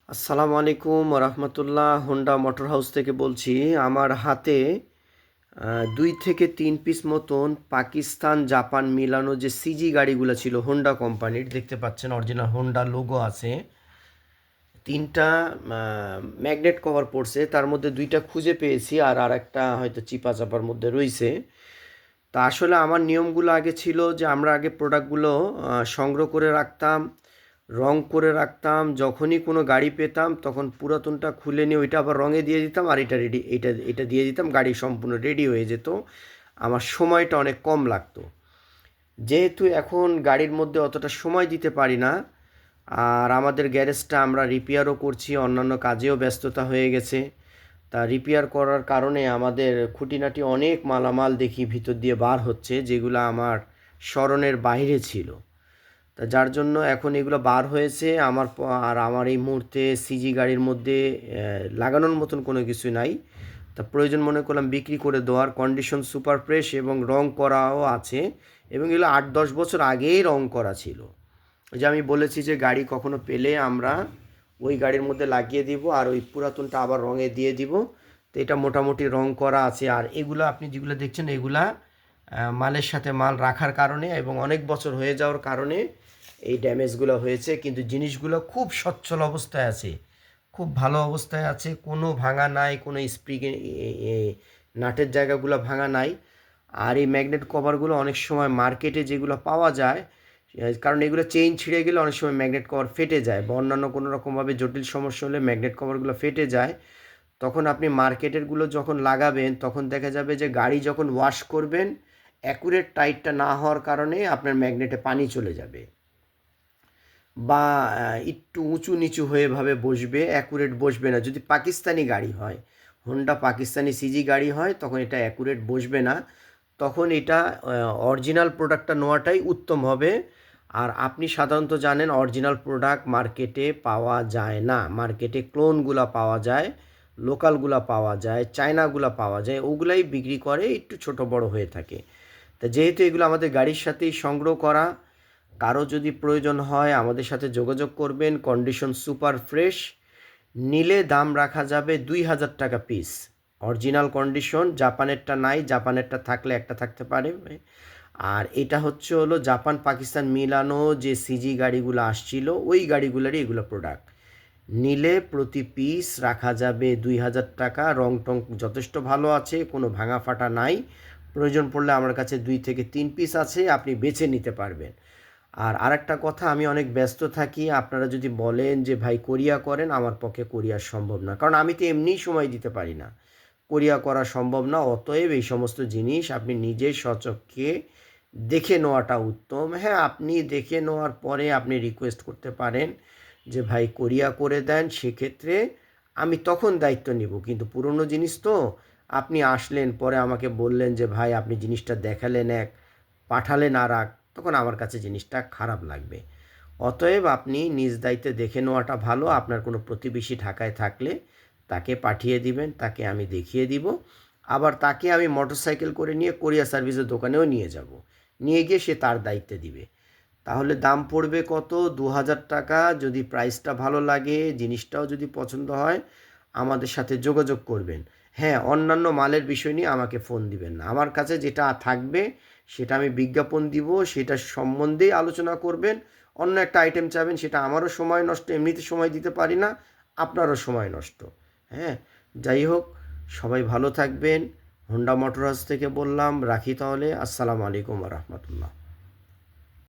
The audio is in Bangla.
আসসালামু আলাইকুম রহমতুল্লাহ। হোন্ডা মোটর হাউস থেকে বলছি। আমার হাতে 2 থেকে 3 পিস মতন পাকিস্তান জাপান মিলানো যে সিজি গাড়িগুলো ছিল হোন্ডা কোম্পানির, দেখতে পাচ্ছেন অরিজিনাল হোন্ডা লোগো আছে। 3টা ম্যাগনেট কভার পড়ছে, তার মধ্যে 2টা খুঁজে পেয়েছি আর আরেকটা হয়তো চিপা চাপার মধ্যে রয়েছে। তা আসলে আমার নিয়মগুলো আগে ছিল যে আমরা আগে প্রোডাক্টগুলো সংগ্রহ করে রাখতাম, রং করে রাখতাম। যখনই কোনো গাড়ি পেতাম তখন পুরাতনটা খুলে নিয়ে ওইটা আবার রঙে দিয়ে দিতাম, আর এটা রেডি, এটা দিয়ে দিতাম, গাড়ি সম্পূর্ণ রেডি হয়ে যেত। আমার সময়টা অনেক কম লাগতো। যেহেতু এখন গাড়ির মধ্যে অতটা সময় দিতে পারি না, আর আমাদের গ্যারেজটা আমরা রিপেয়ারও করছি, অন্যান্য কাজেও ব্যস্ততা হয়ে গেছে। তা রিপেয়ার করার কারণে আমাদের খুঁটিনাটি অনেক মালামাল দেখি ভিতর দিয়ে বার হচ্ছে, যেগুলো আমার স্মরণের বাইরে ছিল। তা যার জন্য এখন এগুলো বার হয়েছে আর আমার এই মুহূর্তে সিজি গাড়ির মধ্যে লাগানোর মতন কোনো কিছু নাই। তা প্রয়োজন মনে করলাম বিক্রি করে দেওয়ার। কন্ডিশন সুপার ফ্রেশ এবং রং করাও আছে, এবং এগুলো 8-10 বছর আগেই রং করা ছিল। ওই যে আমি বলেছি যে গাড়ি কখনো পেলে আমরা ওই গাড়ির মধ্যে লাগিয়ে দিব আর ওই পুরাতনটা আবার রঙে দিয়ে দিব। তো এটা মোটামুটি রং করা আছে। আর এগুলো আপনি যেগুলো দেখছেন এগুলা মালের সাথে মাল রাখার কারণে এবং অনেক বছর হয়ে যাওয়ার কারণে এই ড্যামেজগুলো হয়েছে, কিন্তু জিনিসগুলো খুব সচ্ছল অবস্থায় আছে, খুব ভালো অবস্থায় আছে, কোনো ভাঙা নাই, কোনো স্প্রিং নাটের জায়গাগুলো ভাঙা নাই। আর এই ম্যাগনেট কভারগুলো অনেক সময় মার্কেটে যেগুলো পাওয়া যায়, কারণ এগুলো চেইন ছিঁড়ে গেলে অনেক সময় ম্যাগনেট কভার ফেটে যায়, বা অন্যান্য কোনো রকমভাবে জটিল সমস্যা হলে ম্যাগনেট কভারগুলো ফেটে যায়। তখন আপনি মার্কেটেরগুলো যখন লাগাবেন তখন দেখা যাবে যে গাড়ি যখন ওয়াশ করবেন অ্যাকুরেট টাইটটা না হওয়ার কারণে আপনার ম্যাগনেটে পানি চলে যাবে, বা একটু উঁচু নিচু হয়েভাবে বসবে, অ্যাকুরেট বসবে না। যদি পাকিস্তানি গাড়ি হয়, হোন্ডা পাকিস্তানি সিজি গাড়ি হয়, তখন এটা অ্যাকুরেট বসবে না। তখন এটা অরিজিনাল প্রোডাক্টটা নেওয়াটাই উত্তম হবে। আর আপনি সাধারণত জানেন অরিজিনাল প্রোডাক্ট মার্কেটে পাওয়া যায় না। মার্কেটে ক্লোনগুলা পাওয়া যায়, লোকালগুলা পাওয়া যায়, চায়নাগুলা পাওয়া যায়, ওগুলাই বিক্রি করে, একটু ছোট বড় হয়ে থাকে। তা যেহেতু এগুলো আমাদের গাড়ির সাথেই সংগ্রহ করা, কারো যদি প্রয়োজন হয় আমাদের সাথে যোগাযোগ করবেন। কন্ডিশন সুপার ফ্রেশ, নিলে দাম রাখা যাবে 2,000 টাকা পিস। অরিজিনাল কন্ডিশন, জাপানেরটা নাই, জাপানেরটা থাকলে একটা থাকতে পারে। আর এটা হচ্ছে হলো জাপান পাকিস্তান মিলানো যে সিজি গাড়িগুলো আসছিল ওই গাড়িগুলোরই এগুলো প্রোডাক্ট। নিলে প্রতি পিস রাখা যাবে 2,000 টাকা। রং টং যথেষ্ট ভালো আছে, কোনো ভাঙা ফাটা নাই। প্রয়োজন পড়লে আমার কাছে 2 থেকে 3 পিস আছে, আপনি বেছে নিতে পারবেন। আর আরেকটা কথা, আমি অনেক ব্যস্ত থাকি। আপনারা যদি বলেন যে ভাই কোরিয়া করেন, আমার পক্ষে কোরিয়া সম্ভব না, কারণ আমি তো এমনিই সময় দিতে পারি না, কোরিয়া করা সম্ভব না। অতএব এই সমস্ত জিনিস আপনি নিজে স্বচক্ষে দেখে নেওয়াটা উত্তম। হ্যাঁ, আপনি দেখে নেওয়ার পরে আপনি রিকোয়েস্ট করতে পারেন যে ভাই কোরিয়া করে দেন, সেক্ষেত্রে আমি তখন দায়িত্ব নিব। কিন্তু পুরনো জিনিস তো, আপনি আসলেন পরে আমাকে বললেন যে ভাই আপনি জিনিসটা দেখালেন এক, পাঠালেন আর এক, তখন আমার কাছে জিনিসটা খারাপ লাগবে। অতএব আপনি নিজ দায়িত্বে দেখে নেওয়াটা ভালো। আপনার কোনো প্রতিবেশী ঢাকায় থাকলে তাকে পাঠিয়ে দিবেন, তাকে আমি দেখিয়ে দিব। আবার তাকে আমি মোটরসাইকেল করে নিয়ে কোরিয়া সার্ভিসের দোকানেও নিয়ে যাব, নিয়ে গিয়ে সে তার দায়িত্বে দিবে। তাহলে দাম পড়বে কত? 2,000 টাকা। যদি প্রাইসটা ভালো লাগে, জিনিসটাও যদি পছন্দ হয়, আমাদের সাথে যোগাযোগ করবেন। হ্যাঁ, অন্যান্য মালের বিষয় নিয়ে আমাকে ফোন দিবেন না। আমার কাছে যেটা থাকবে সেটা আমি বিজ্ঞাপন দিব, সেটা সম্বন্ধেই আলোচনা করবেন। অন্য একটা আইটেম চাবেন, সেটা আমারও সময় নষ্ট, এমনিতে সময় দিতে পারি না, আপনারও সময় নষ্ট। হ্যাঁ, যাই হোক, সবাই ভালো থাকবেন। হোন্ডা মোটর হাউস থেকে বললাম, রাখি তাহলে। আসসালামু আলাইকুম রহমতুল্লাহ।